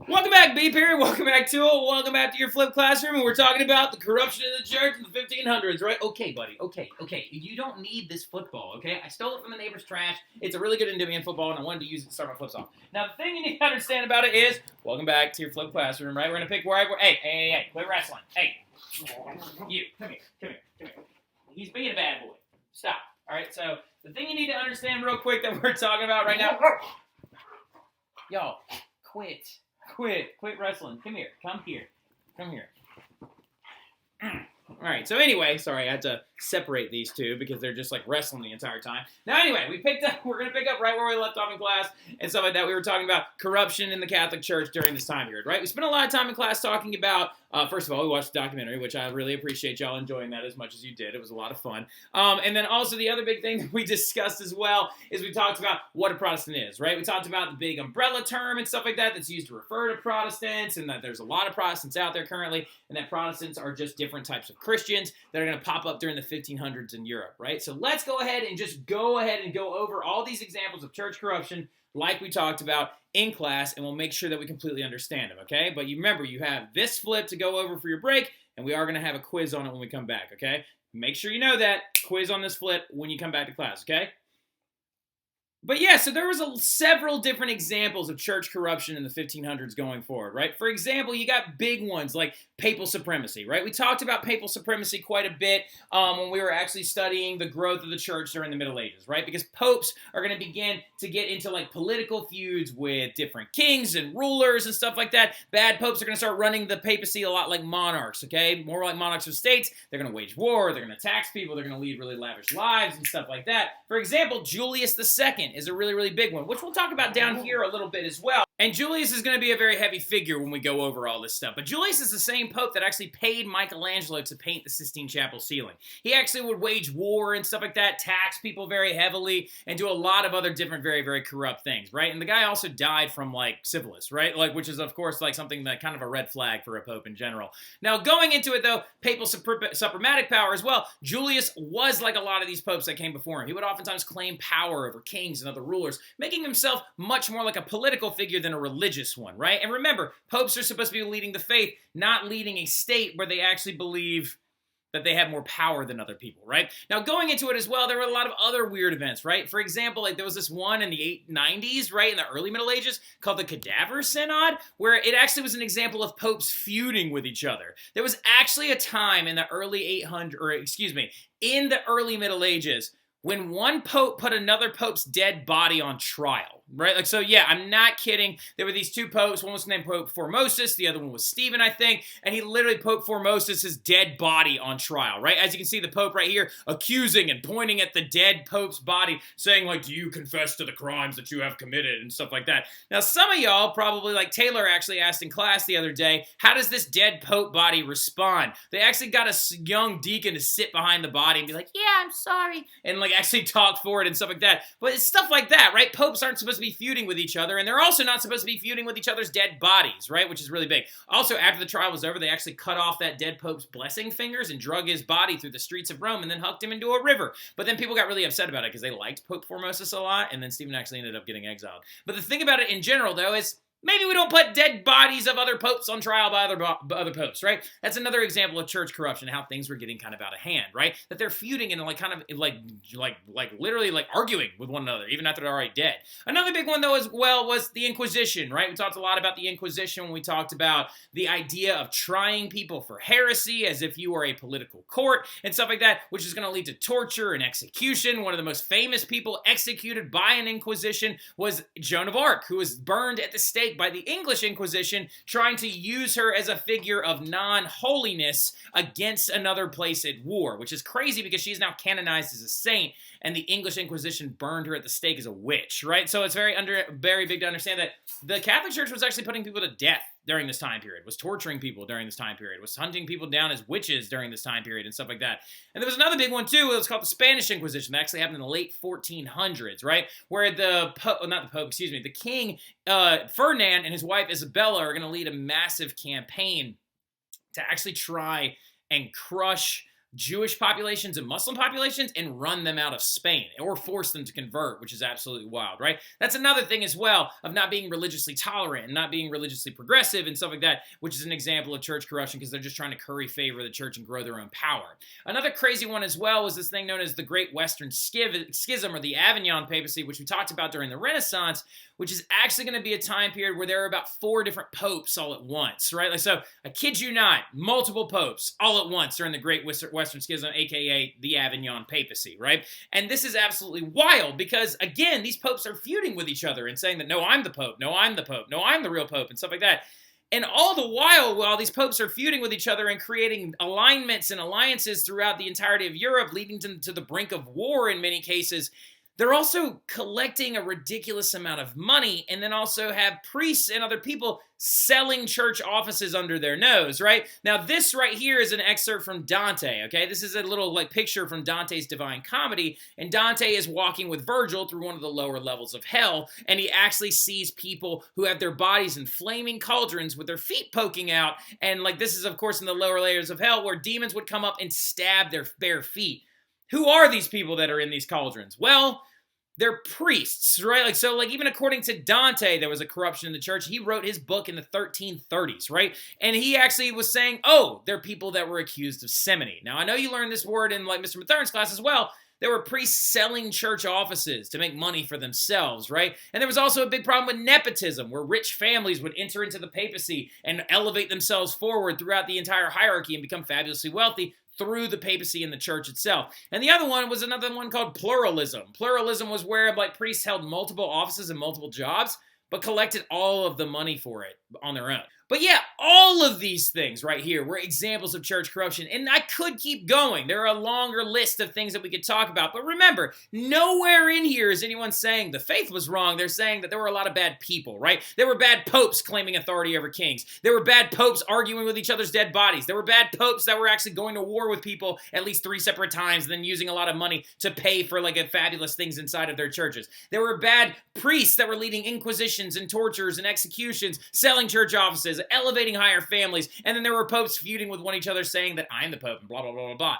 Welcome back, B period. Welcome back to it. Welcome back to your flipped classroom, and we're talking about the corruption in the church in the 1500s, right? Okay, buddy. Okay. You don't need this football, okay? I stole it from the neighbor's trash. It's a really good Endymion football, and I wanted to use it to start my flips off. Now, the thing you need to understand about it is, welcome back to your flipped classroom, right? We're gonna pick wherever. Hey, quit wrestling. Hey, you, come here. He's being a bad boy. Stop. All right. So the thing you need to understand real quick that we're talking about right now, y'all, Quit wrestling. Come here. All right, so anyway, sorry, I had to separate these two because they're just like wrestling the entire time. Now, anyway, we're going to pick up right where we left off in class and stuff like that. We were talking about corruption in the Catholic Church during this time period, right? We spent a lot of time in class talking about, first of all, we watched the documentary, which I really appreciate y'all enjoying that as much as you did. It was a lot of fun. And then also the other big thing that we discussed as well is we talked about what a Protestant is, right? We talked about the big umbrella term and stuff like that that's used to refer to Protestants, and that there's a lot of Protestants out there currently, and that Protestants are just different types of Christians that are going to pop up during the 1500s in Europe, right? So let's go ahead and go over all these examples of church corruption like we talked about in class, and we'll make sure that we completely understand them, okay? But you remember, you have this flip to go over for your break, and we are going to have a quiz on it when we come back, okay? Make sure you know that. Quiz on this flip when you come back to class, okay? But yeah, so there was several different examples of church corruption in the 1500s going forward, right? For example, you got big ones like papal supremacy, right? We talked about papal supremacy quite a bit when we were actually studying the growth of the church during the Middle Ages, right? Because popes are going to begin to get into like political feuds with different kings and rulers and stuff like that. Bad popes are going to start running the papacy a lot like monarchs, okay? More like monarchs of states. They're going to wage war. They're going to tax people. They're going to lead really lavish lives and stuff like that. For example, Julius II is a really, really big one, which we'll talk about down here a little bit as well. And Julius is going to be a very heavy figure when we go over all this stuff. But Julius is the same pope that actually paid Michelangelo to paint the Sistine Chapel ceiling. He actually would wage war and stuff like that, tax people very heavily, and do a lot of other different very, very corrupt things, right? And the guy also died from, like, syphilis, right? Like, which is, of course, like something that kind of a red flag for a pope in general. Now, going into it, though, papal suprematic power as well, Julius was like a lot of these popes that came before him. He would oftentimes claim power over kings and other rulers, making himself much more like a political figure than a religious one, right? And remember, popes are supposed to be leading the faith, not leading a state where they actually believe that they have more power than other people, right? Now, going into it as well, there were a lot of other weird events, right? For example, like there was this one in the 890s, right, in the early Middle Ages, called the Cadaver Synod, where it actually was an example of popes feuding with each other. There was actually a time in the early in the early Middle Ages when one pope put another pope's dead body on trial, right? Like, so yeah, I'm not kidding. There were these two popes. One was named Pope Formosus. The other one was Stephen, I think. And he literally Pope Formosus' dead body on trial, right? As you can see, the Pope right here accusing and pointing at the dead Pope's body, saying, like, do you confess to the crimes that you have committed and stuff like that. Now, some of y'all probably, like Taylor actually asked in class the other day, how does this dead Pope body respond? They actually got a young deacon to sit behind the body and be like, yeah, I'm sorry. And, like, actually talk for it and stuff like that. But it's stuff like that, right? Popes aren't supposed to be feuding with each other, and they're also not supposed to be feuding with each other's dead bodies, right? Which is really big. Also, after the trial was over, they actually cut off that dead pope's blessing fingers and drug his body through the streets of Rome and then hucked him into a river. But then people got really upset about it because they liked Pope Formosus a lot, and then Stephen actually ended up getting exiled. But the thing about it in general, though, is maybe we don't put dead bodies of other popes on trial by other popes, right? That's another example of church corruption, how things were getting kind of out of hand, right? That they're feuding and like kind of like literally like arguing with one another, even after they're already dead. Another big one, though, as well, was the Inquisition, right? We talked a lot about the Inquisition when we talked about the idea of trying people for heresy as if you were a political court and stuff like that, which is going to lead to torture and execution. One of the most famous people executed by an Inquisition was Joan of Arc, who was burned at the stake by the English Inquisition, trying to use her as a figure of non-holiness against another place at war, which is crazy because she's now canonized as a saint, and the English Inquisition burned her at the stake as a witch, right? So it's very big to understand that the Catholic Church was actually putting people to death during this time period, was torturing people during this time period, was hunting people down as witches during this time period and stuff like that. And there was another big one too, it was called the Spanish Inquisition, that actually happened in the late 1400s, right? Where the king, Ferdinand, and his wife Isabella are going to lead a massive campaign to actually try and crush Jewish populations and Muslim populations and run them out of Spain or force them to convert, which is absolutely wild, right? That's another thing as well of not being religiously tolerant and not being religiously progressive and stuff like that, which is an example of church corruption because they're just trying to curry favor of the church and grow their own power. Another crazy one as well was this thing known as the Great Western Schism or the Avignon Papacy, which we talked about during the Renaissance, which is actually going to be a time period where there are about 4 different popes all at once, right? Like, so I kid you not, multiple popes all at once during the Great Western Schism, aka the Avignon Papacy, right? And this is absolutely wild because, again, these popes are feuding with each other and saying that, no, I'm the pope, no, I'm the pope, no, I'm the real pope, and stuff like that. And all the while these popes are feuding with each other and creating alignments and alliances throughout the entirety of Europe, leading to the brink of war in many cases, they're also collecting a ridiculous amount of money and then also have priests and other people selling church offices under their nose, right? Now, this right here is an excerpt from Dante, okay? This is a little picture from Dante's Divine Comedy, and Dante is walking with Virgil through one of the lower levels of hell, and he actually sees people who have their bodies in flaming cauldrons with their feet poking out, and this is, of course, in the lower layers of hell where demons would come up and stab their bare feet. Who are these people that are in these cauldrons? Well, they're priests, right? Even according to Dante, there was a corruption in the church. He wrote his book in the 1330s, right? And he actually was saying, oh, they're people that were accused of simony. Now, I know you learned this word in Mr. Mathern's class as well. There were priests selling church offices to make money for themselves, right? And there was also a big problem with nepotism, where rich families would enter into the papacy and elevate themselves forward throughout the entire hierarchy and become fabulously wealthy through the papacy and the church itself. And the other one was another one called pluralism. Pluralism was where priests held multiple offices and multiple jobs, but collected all of the money for it on their own. But yeah, all of these things right here were examples of church corruption, and I could keep going. There are a longer list of things that we could talk about, but remember, nowhere in here is anyone saying the faith was wrong. They're saying that there were a lot of bad people, right? There were bad popes claiming authority over kings. There were bad popes arguing with each other's dead bodies. There were bad popes that were actually going to war with people at least 3 separate times and then using a lot of money to pay for fabulous things inside of their churches. There were bad priests that were leading inquisitions and tortures and executions, selling church offices, elevating higher families, and then there were popes feuding with each other saying that I'm the pope and blah, blah, blah, blah, blah.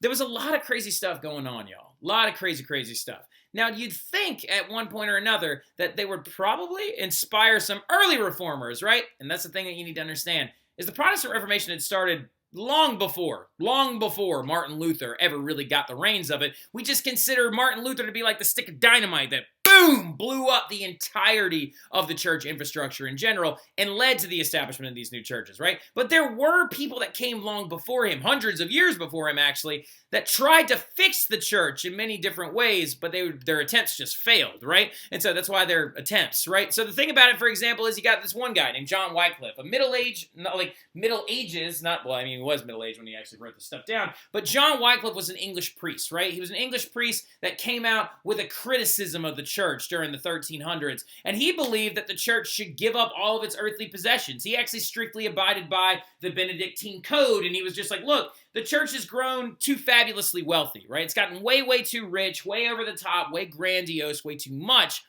There was a lot of crazy stuff going on, y'all. A lot of crazy, crazy stuff. Now, you'd think at one point or another that they would probably inspire some early reformers, right? And that's the thing that you need to understand, is the Protestant Reformation had started long before Martin Luther ever really got the reins of it. We just consider Martin Luther to be like the stick of dynamite that boom, blew up the entirety of the church infrastructure in general and led to the establishment of these new churches, right? But there were people that came long before him, hundreds of years before him actually, that tried to fix the church in many different ways, but their attempts just failed, right? And so that's why they're attempts, right? So the thing about it, for example, is you got this one guy named John Wycliffe, a he was middle-aged when he actually wrote this stuff down, but John Wycliffe was an English priest, right? He was an English priest that came out with a criticism of the church during the 1300s, and he believed that the church should give up all of its earthly possessions. He actually strictly abided by the Benedictine code, and he was just like, look, the church has grown too fabulously wealthy, right? It's gotten way, way too rich, way over the top, way grandiose, way too much.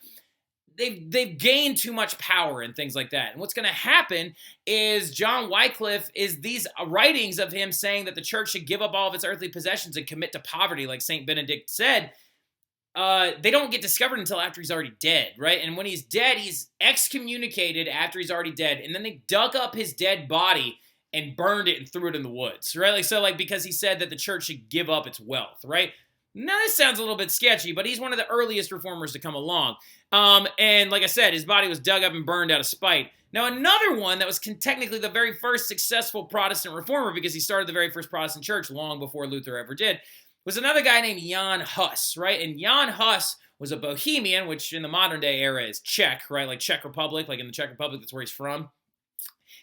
They've gained too much power and things like that. And what's going to happen is John Wycliffe is these writings of him saying that the church should give up all of its earthly possessions and commit to poverty, like St. Benedict said. They don't get discovered until after he's already dead, right? And when he's dead, he's excommunicated after he's already dead. And then they dug up his dead body and burned it and threw it in the woods, right? Because he said that the church should give up its wealth, right? Now, this sounds a little bit sketchy, but he's one of the earliest reformers to come along. And like I said, his body was dug up and burned out of spite. Now, another one that was technically the very first successful Protestant reformer, because he started the very first Protestant church long before Luther ever did, was another guy named Jan Hus, right? And Jan Hus was a Bohemian, which in the modern day era is Czech, right? Like Czech Republic, like in the Czech Republic, that's where he's from.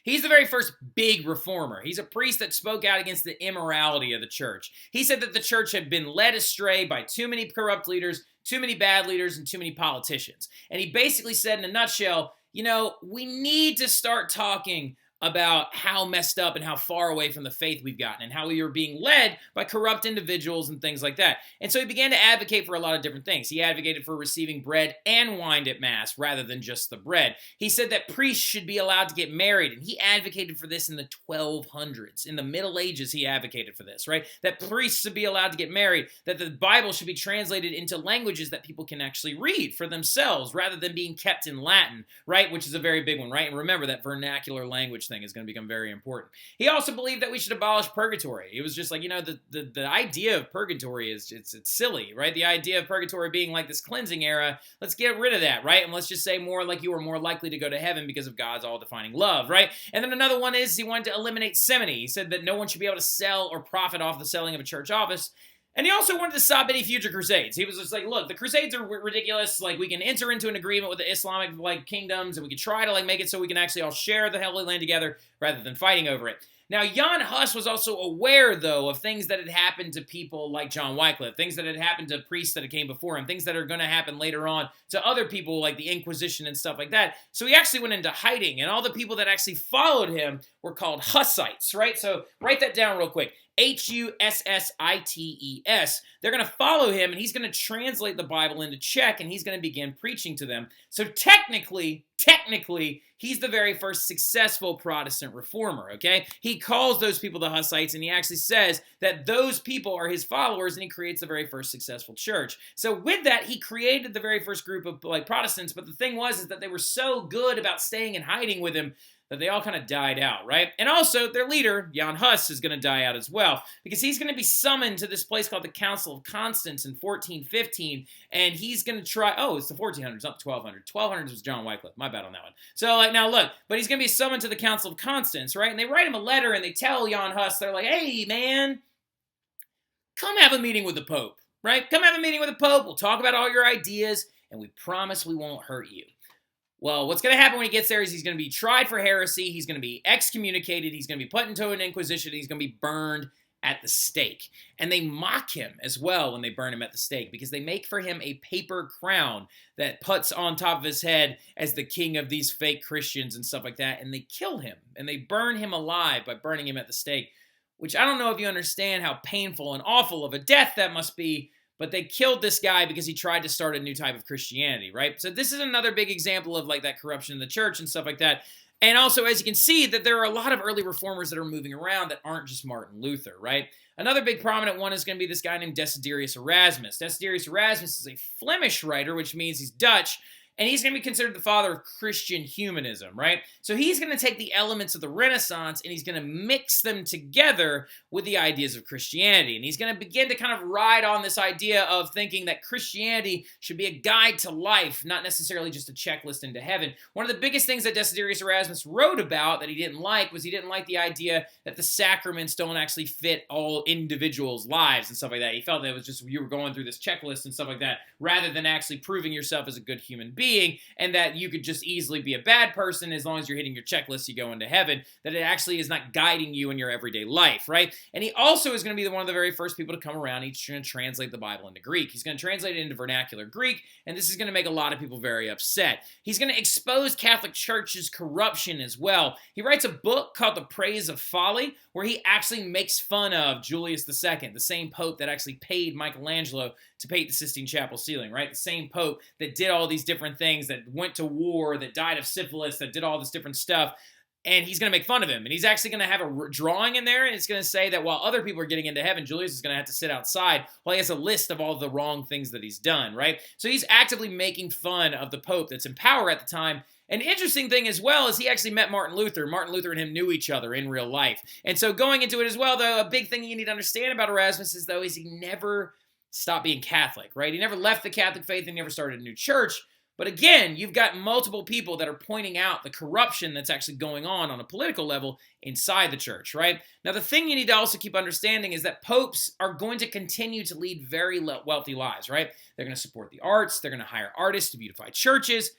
He's the very first big reformer. He's a priest that spoke out against the immorality of the church. He said that the church had been led astray by too many corrupt leaders, too many bad leaders, and too many politicians. And he basically said in a nutshell, we need to start talking about how messed up and how far away from the faith we've gotten and how we were being led by corrupt individuals and things like that. And so he began to advocate for a lot of different things. He advocated for receiving bread and wine at Mass rather than just the bread. He said that priests should be allowed to get married, and he advocated for this in the 1200s. In the Middle Ages, he advocated for this, right? That priests should be allowed to get married, that the Bible should be translated into languages that people can actually read for themselves rather than being kept in Latin, right? Which is a very big one, right? And remember that vernacular language thing is going to become very important. He also believed that we should abolish purgatory. It was just like, the idea of purgatory is it's silly, right? The idea of purgatory being like this cleansing era, let's get rid of that, right? And let's just say more like you are more likely to go to heaven because of God's all-defining love, right? And then another one is he wanted to eliminate simony. He said that no one should be able to sell or profit off the selling of a church office. And he also wanted to stop any future crusades. He was just like, look, the crusades are ridiculous. Like, we can enter into an agreement with the Islamic, kingdoms, and we can try to, make it so we can actually all share the Holy Land together rather than fighting over it. Now, Jan Hus was also aware, though, of things that had happened to people like John Wycliffe, things that had happened to priests that had came before him, things that are going to happen later on to other people like the Inquisition and stuff like that. So he actually went into hiding, and all the people that actually followed him were called Hussites, right? So write that down real quick. Hussites. They're going to follow him, and he's going to translate the Bible into Czech, and he's going to begin preaching to them. So technically, he's the very first successful Protestant reformer, okay? He calls those people the Hussites, and he actually says that those people are his followers, and he creates the very first successful church. So with that, he created the very first group of Protestants, but the thing is that they were so good about staying in hiding with him that they all kind of died out, right? And also, their leader, Jan Hus, is going to die out as well, because he's going to be summoned to this place called the Council of Constance in 1415, and he's going to try, it's the 1400s, not the 1200s. 1200s was John Wycliffe, my bad on that one. So, now look, but he's going to be summoned to the Council of Constance, right? And they write him a letter, and they tell Jan Hus, they're like, hey, man, come have a meeting with the Pope, right? Come have a meeting with the Pope, we'll talk about all your ideas, and we promise we won't hurt you. Well, what's going to happen when he gets there is he's going to be tried for heresy, he's going to be excommunicated, he's going to be put into an inquisition, he's going to be burned at the stake. And they mock him as well when they burn him at the stake, because they make for him a paper crown that puts on top of his head as the king of these fake Christians and stuff like that, and they kill him, and they burn him alive by burning him at the stake, which I don't know if you understand how painful and awful of a death that must be. But they killed this guy because he tried to start a new type of Christianity, right? So this is another big example of that corruption in the church and stuff like that. And also, as you can see, that there are a lot of early reformers that are moving around that aren't just Martin Luther, right? Another big prominent one is going to be this guy named Darius Erasmus. Darius Erasmus is a Flemish writer, which means he's Dutch. And he's going to be considered the father of Christian humanism, right? So he's going to take the elements of the Renaissance and he's going to mix them together with the ideas of Christianity. And he's going to begin to kind of ride on this idea of thinking that Christianity should be a guide to life, not necessarily just a checklist into heaven. One of the biggest things that Darius Erasmus wrote about that he didn't like was he didn't like the idea that the sacraments don't actually fit all individuals' lives and stuff like that. He felt that it was just you were going through this checklist and stuff like that rather than actually proving yourself as a good human being. And that you could just easily be a bad person as long as you're hitting your checklist, you go into heaven, that it actually is not guiding you in your everyday life, right? And he also is going to be one of the very first people to come around. He's going to translate the Bible into Greek. He's going to translate it into vernacular Greek, and this is going to make a lot of people very upset. He's going to expose Catholic Church's corruption as well. He writes a book called The Praise of Folly, where he actually makes fun of Julius II, the same pope that actually paid Michelangelo to paint the Sistine Chapel ceiling, right? The same pope that did all these different things, that went to war, that died of syphilis, that did all this different stuff. And he's going to make fun of him. And he's actually going to have a drawing in there, and it's going to say that while other people are getting into heaven, Julius is going to have to sit outside while he has a list of all the wrong things that he's done, right? So he's actively making fun of the Pope that's in power at the time. An interesting thing as well is he actually met Martin Luther. Martin Luther and him knew each other in real life. And so going into it as well, though, a big thing you need to understand about Erasmus is he never stopped being Catholic, right? He never left the Catholic faith and never started a new church. But again, you've got multiple people that are pointing out the corruption that's actually going on a political level inside the church, right? Now, the thing you need to also keep understanding is that popes are going to continue to lead very wealthy lives, right? They're going to support the arts. They're going to hire artists to beautify churches.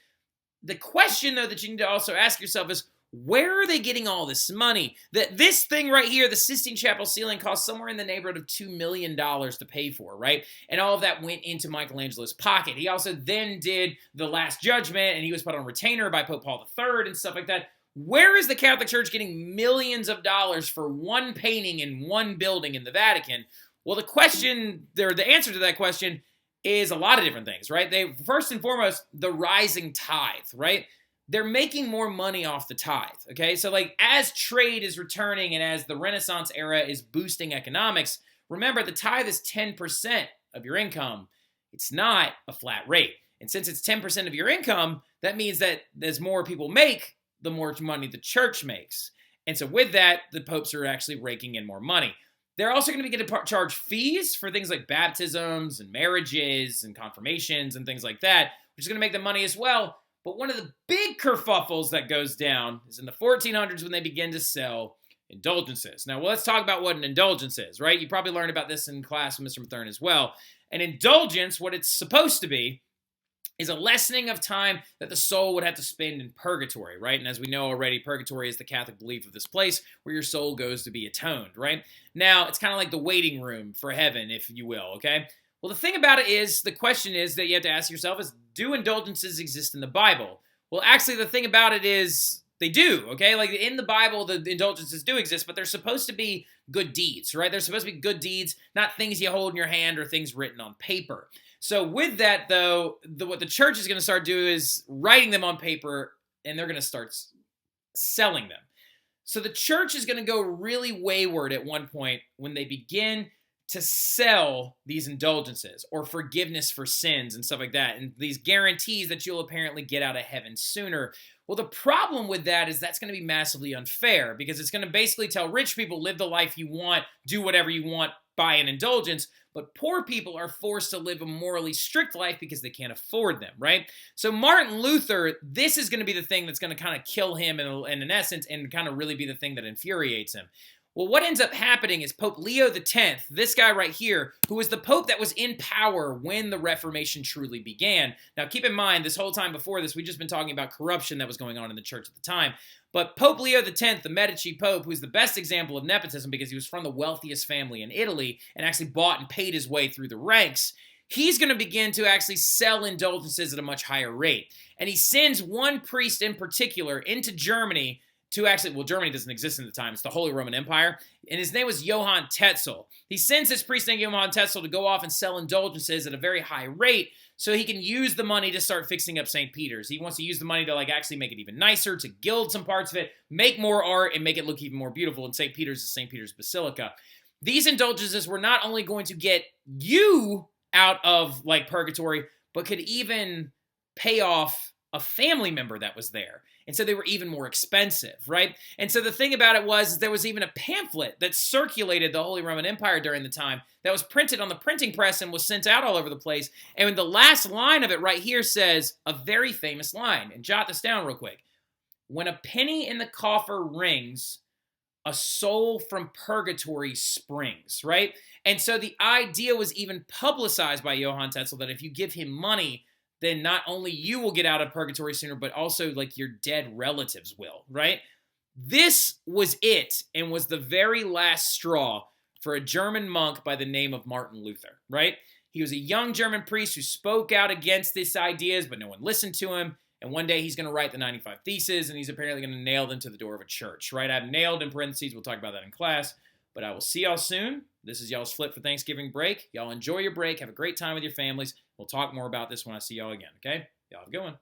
The question, though, that you need to also ask yourself is, where are they getting all this money? This thing right here, the Sistine Chapel ceiling, cost somewhere in the neighborhood of $2 million to pay for, right? And all of that went into Michelangelo's pocket. He also then did the Last Judgment, and he was put on retainer by Pope Paul III and stuff like that. where is the Catholic Church getting millions of dollars for one painting in one building in the Vatican? Well, the answer to that question is a lot of different things, right? First and foremost, the rising tithe, right? They're making more money off the tithe, okay? So like as trade is returning and as the Renaissance era is boosting economics, remember the tithe is 10% of your income. It's not a flat rate. And since it's 10% of your income, that means that as more people make, the more money the church makes. And so with that, the popes are actually raking in more money. They're also going to be getting to charge fees for things like baptisms and marriages and confirmations and things like that, which is going to make them money as well. But one of the big kerfuffles that goes down is in the 1400s when they begin to sell indulgences. Now, let's talk about what an indulgence is, right? You probably learned about this in class with Mr. Mathern as well. An indulgence, what it's supposed to be, is a lessening of time that the soul would have to spend in purgatory, right? And as we know already, purgatory is the Catholic belief of this place where your soul goes to be atoned, right? Now, it's kind of like the waiting room for heaven, if you will, okay? Well, the thing about it is, the question is that you have to ask yourself is, do indulgences exist in the Bible? Well, actually, the thing about it is, they do, okay? Like, in the Bible, the indulgences do exist, but they're supposed to be good deeds, right? They're supposed to be good deeds, not things you hold in your hand or things written on paper. So with that, though, what the church is going to start doing is writing them on paper, and they're going to start selling them. So the church is going to go really wayward at one point when they begin to sell these indulgences or forgiveness for sins and stuff like that, and these guarantees that you'll apparently get out of heaven sooner. Well, the problem with that is that's going to be massively unfair because it's going to basically tell rich people, live the life you want, do whatever you want, buy an indulgence, but poor people are forced to live a morally strict life because they can't afford them, right? So Martin Luther, this is going to be the thing that's going to kind of kill him in essence and kind of really be the thing that infuriates him. Well, what ends up happening is Pope Leo X, this guy right here, who was the pope that was in power when the Reformation truly began. Now, keep in mind, this whole time before this, we've just been talking about corruption that was going on in the church at the time. But Pope Leo X, the Medici Pope, who's the best example of nepotism because he was from the wealthiest family in Italy and actually bought and paid his way through the ranks, he's going to begin to actually sell indulgences at a much higher rate. And he sends one priest in particular into Germany to actually, well, Germany doesn't exist at the time. It's the Holy Roman Empire. And his name was Johann Tetzel. He sends this priest named Johann Tetzel to go off and sell indulgences at a very high rate so he can use the money to start fixing up St. Peter's. He wants to use the money to actually make it even nicer, to gild some parts of it, make more art, and make it look even more beautiful. And St. Peter's is St. Peter's Basilica. These indulgences were not only going to get you out of purgatory, but could even pay off a family member that was there. And so they were even more expensive, right? And so the thing about it was there was even a pamphlet that circulated the Holy Roman Empire during the time that was printed on the printing press and was sent out all over the place. And the last line of it right here says a very famous line. And jot this down real quick. When a penny in the coffer rings, a soul from purgatory springs, right? And so the idea was even publicized by Johann Tetzel that if you give him money, then not only you will get out of purgatory sooner, but also your dead relatives will, right? This was it and was the very last straw for a German monk by the name of Martin Luther, right? He was a young German priest who spoke out against these ideas, but no one listened to him. And one day he's going to write the 95 Theses, and he's apparently going to nail them to the door of a church, right? I have nailed in parentheses. We'll talk about that in class. But I will see y'all soon. This is y'all's flip for Thanksgiving break. Y'all enjoy your break. Have a great time with your families. We'll talk more about this when I see y'all again, okay? Y'all have a good one.